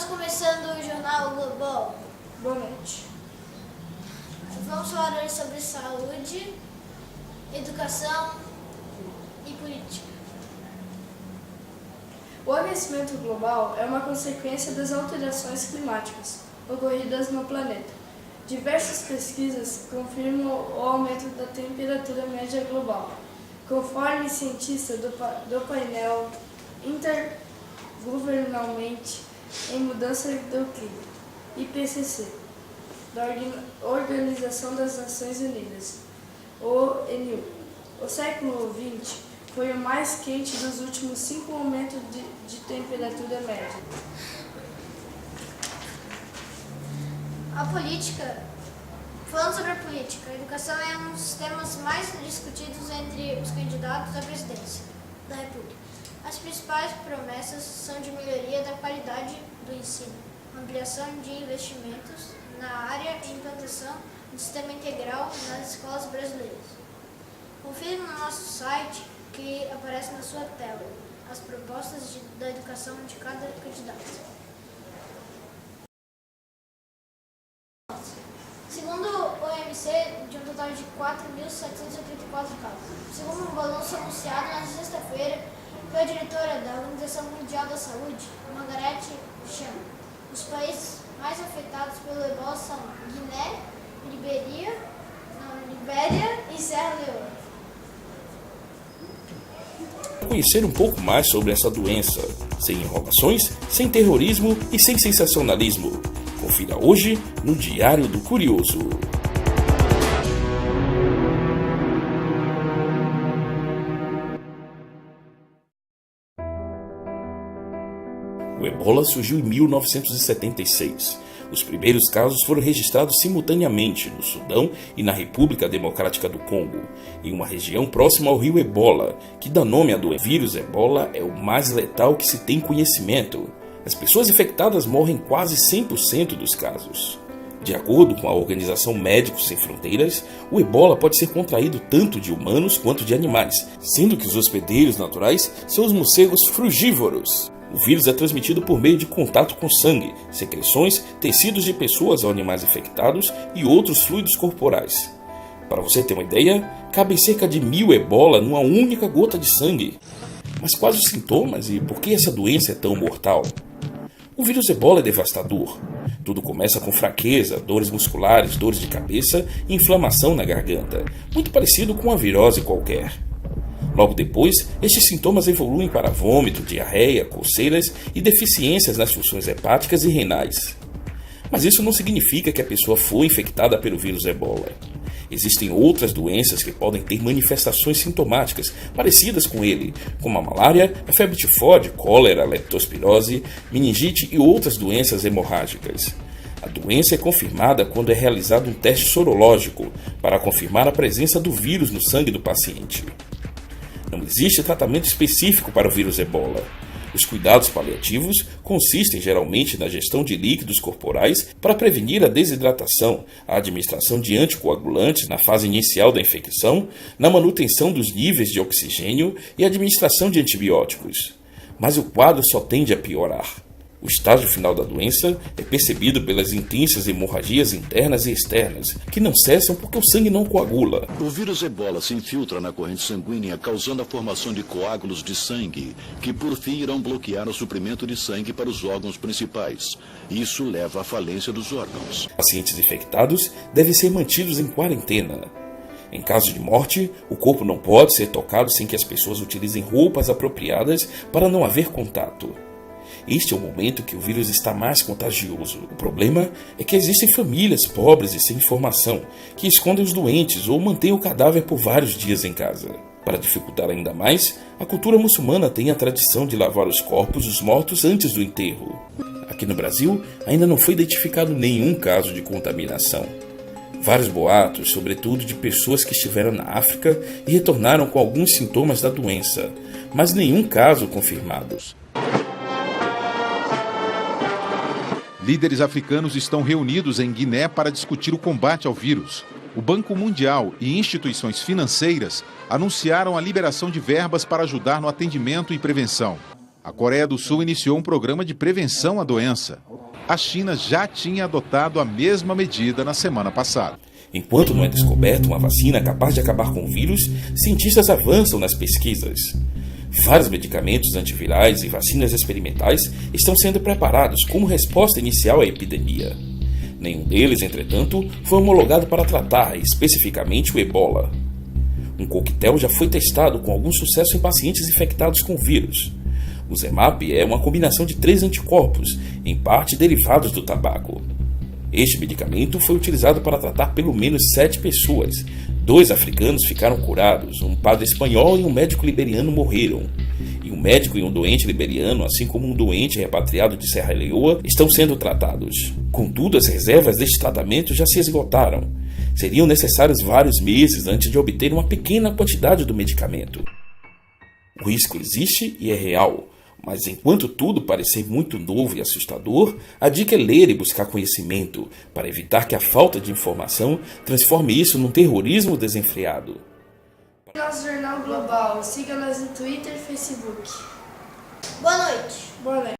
começando o Jornal Global. Boa noite. Vamos falar hoje sobre saúde, educação e política. O aquecimento global é uma consequência das alterações climáticas ocorridas no planeta. Diversas pesquisas confirmam o aumento da temperatura média global, conforme cientistas do painel intergovernamental em mudança do clima, IPCC, da Organização das Nações Unidas, ONU. O século XX foi o mais quente dos últimos 5 aumentos de temperatura média. A política. Falando sobre a política, a educação é um dos temas mais discutidos entre os candidatos à presidência da República. As principais promessas são de melhoria da qualidade do ensino, ampliação de investimentos na área e implantação do sistema integral nas escolas brasileiras. Confira no nosso site que aparece na sua tela as propostas da educação de cada candidato. Segundo o OMC, de um total de 4.784 casos. Segundo um balanço anunciado na sexta-feira pela diretora da Organização Mundial da Saúde, Margaret Chan, os países mais afetados pelo ebola são Guiné, Libéria e Serra Leoa. Conhecer um pouco mais sobre essa doença, sem enrolações, sem terrorismo e sem sensacionalismo. Confira hoje no Diário do Curioso. O ebola surgiu em 1976. Os primeiros casos foram registrados simultaneamente no Sudão e na República Democrática do Congo, em uma região próxima ao rio Ebola, que dá nome à doença. O vírus Ebola é o mais letal que se tem conhecimento. As pessoas infectadas morrem quase 100% dos casos. De acordo com a Organização Médicos Sem Fronteiras, o ebola pode ser contraído tanto de humanos quanto de animais, sendo que os hospedeiros naturais são os morcegos frugívoros. O vírus é transmitido por meio de contato com sangue, secreções, tecidos de pessoas ou animais infectados e outros fluidos corporais. Para você ter uma ideia, cabem cerca de 1000 ebola numa única gota de sangue. Mas quais os sintomas e por que essa doença é tão mortal? O vírus ebola é devastador. Tudo começa com fraqueza, dores musculares, dores de cabeça e inflamação na garganta, muito parecido com uma virose qualquer. Logo depois, estes sintomas evoluem para vômito, diarreia, coceiras e deficiências nas funções hepáticas e renais. Mas isso não significa que a pessoa foi infectada pelo vírus ebola. Existem outras doenças que podem ter manifestações sintomáticas parecidas com ele, como a malária, a febre tifoide, cólera, leptospirose, meningite e outras doenças hemorrágicas. A doença é confirmada quando é realizado um teste sorológico para confirmar a presença do vírus no sangue do paciente. Não existe tratamento específico para o vírus ebola. Os cuidados paliativos consistem geralmente na gestão de líquidos corporais para prevenir a desidratação, a administração de anticoagulantes na fase inicial da infecção, na manutenção dos níveis de oxigênio e a administração de antibióticos. Mas o quadro só tende a piorar. O estágio final da doença é percebido pelas intensas hemorragias internas e externas, que não cessam porque o sangue não coagula. O vírus ebola se infiltra na corrente sanguínea, causando a formação de coágulos de sangue, que por fim irão bloquear o suprimento de sangue para os órgãos principais. Isso leva à falência dos órgãos. Pacientes infectados devem ser mantidos em quarentena. Em caso de morte, o corpo não pode ser tocado sem que as pessoas utilizem roupas apropriadas para não haver contato. Este é o momento que o vírus está mais contagioso. O problema é que existem famílias pobres e sem informação que escondem os doentes ou mantêm o cadáver por vários dias em casa. Para dificultar ainda mais, a cultura muçulmana tem a tradição de lavar os corpos dos mortos antes do enterro. Aqui no Brasil, ainda não foi identificado nenhum caso de contaminação. Vários boatos, sobretudo de pessoas que estiveram na África e retornaram com alguns sintomas da doença, mas nenhum caso confirmado. Líderes africanos estão reunidos em Guiné para discutir o combate ao vírus. O Banco Mundial e instituições financeiras anunciaram a liberação de verbas para ajudar no atendimento e prevenção. A Coreia do Sul iniciou um programa de prevenção à doença. A China já tinha adotado a mesma medida na semana passada. Enquanto não é descoberta uma vacina capaz de acabar com o vírus, cientistas avançam nas pesquisas. Vários medicamentos antivirais e vacinas experimentais estão sendo preparados como resposta inicial à epidemia. Nenhum deles, entretanto, foi homologado para tratar especificamente o ebola. Um coquetel já foi testado com algum sucesso em pacientes infectados com o vírus. O Zemap é uma combinação de 3 anticorpos, em parte derivados do tabaco. Este medicamento foi utilizado para tratar pelo menos 7 pessoas. 2 africanos ficaram curados, um padre espanhol e um médico liberiano morreram. E um médico e um doente liberiano, assim como um doente repatriado de Serra Leoa, estão sendo tratados. Contudo, as reservas deste tratamento já se esgotaram. Seriam necessários vários meses antes de obter uma pequena quantidade do medicamento. O risco existe e é real. Mas enquanto tudo parecer muito novo e assustador, a dica é ler e buscar conhecimento, para evitar que a falta de informação transforme isso num terrorismo desenfreado. Nosso Jornal Global, siga-nos no Twitter e Facebook. Boa noite. Boa noite.